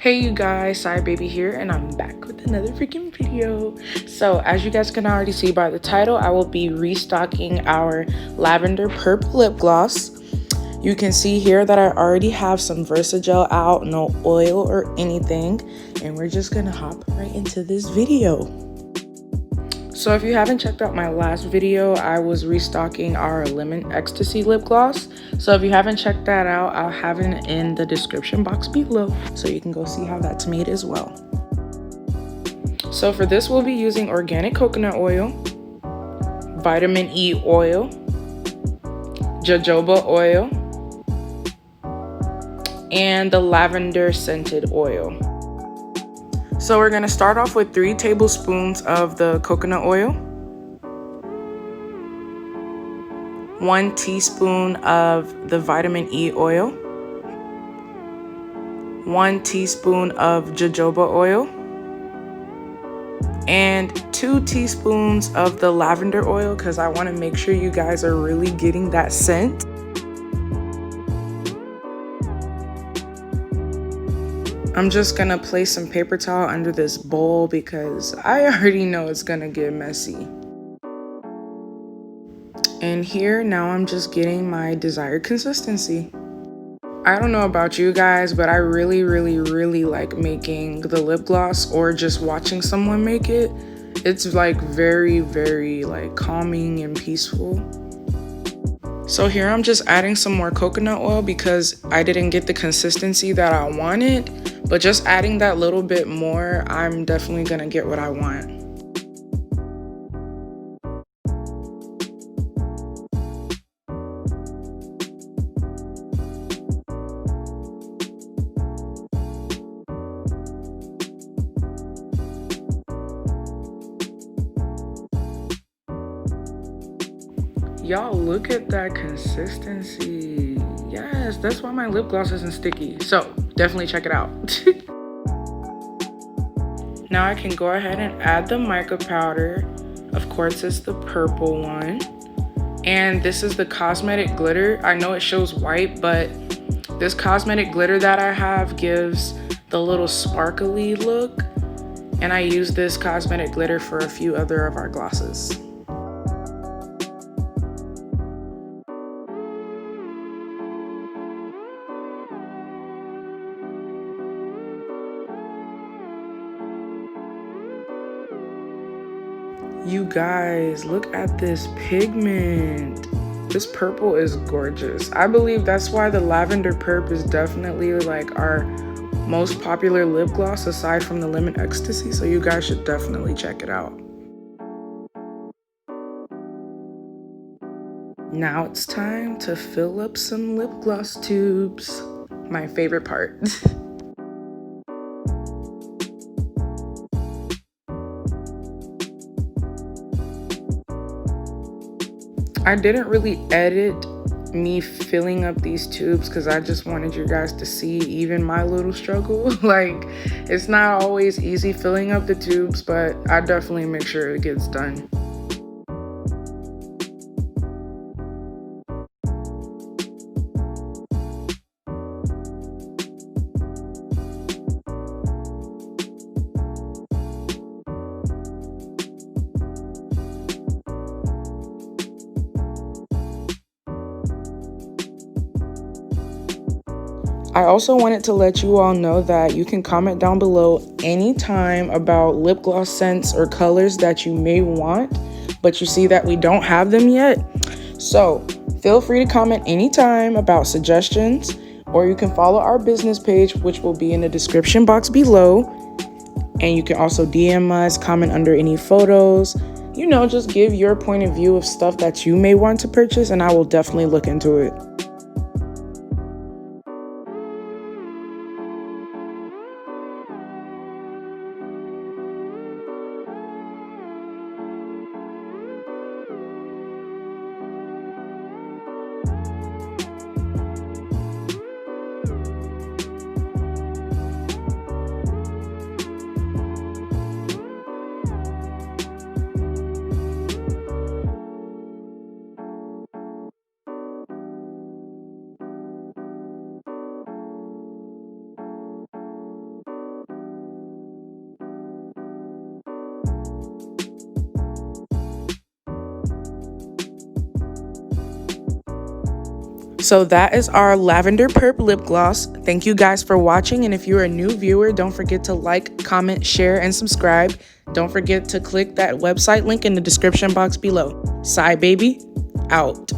Hey you guys, Saiah baby here, and I'm back with another freaking video. So as you guys can already see by the title, I will be restocking our Lavender Purp lip gloss. You can see here that I already have some Versagel out, no oil or anything, and we're just gonna hop right into this video. So if you haven't checked out my last video, I was restocking our Lemon Ecstasy lip gloss. So if you haven't checked that out, I'll have it in the description box below so you can go see how that's made as well. So for this, we'll be using organic coconut oil, vitamin E oil, jojoba oil, and the lavender scented oil. So we're gonna start off with 3 tablespoons of the coconut oil, 1 teaspoon of the vitamin E oil, 1 teaspoon of jojoba oil, and 2 teaspoons of the lavender oil because I want to make sure you guys are really getting that scent. I'm just gonna place some paper towel under this bowl because I already know it's gonna get messy. And here, now I'm just getting my desired consistency. I don't know about you guys, but I really like making the lip gloss or just watching someone make it. It's like very like calming and peaceful. So here I'm just adding some more coconut oil because I didn't get the consistency that I wanted, but just adding that little bit more, I'm definitely gonna get what I want. Y'all, look at that consistency. Yes, that's why my lip gloss isn't sticky. So definitely check it out. Now I can go ahead and add the mica powder. Of course, it's the purple one. And this is the cosmetic glitter. I know it shows white, but this cosmetic glitter that I have gives the little sparkly look. And I use this cosmetic glitter for a few other of our glosses. You guys, look at this pigment. This purple is gorgeous. I believe that's why the Lavender Purp is definitely like our most popular lip gloss aside from the Lemon Ecstasy, so you guys should definitely check it out. Now it's time to fill up some lip gloss tubes. My favorite part. I didn't really edit me filling up these tubes because I just wanted you guys to see even my little struggle. Like, it's not always easy filling up the tubes, but I definitely make sure it gets done. I also wanted to let you all know that you can comment down below anytime about lip gloss scents or colors that you may want, but you see that we don't have them yet. So feel free to comment anytime about suggestions, or you can follow our business page, which will be in the description box below. And you can also DM us, comment under any photos, you know, just give your point of view of stuff that you may want to purchase, and I will definitely look into it. So that is our Lavender Purp lip gloss. Thank you guys for watching, and if you're a new viewer, don't forget to like, comment, share, and subscribe. Don't forget to click that website link in the description box below. Saiah baby, out.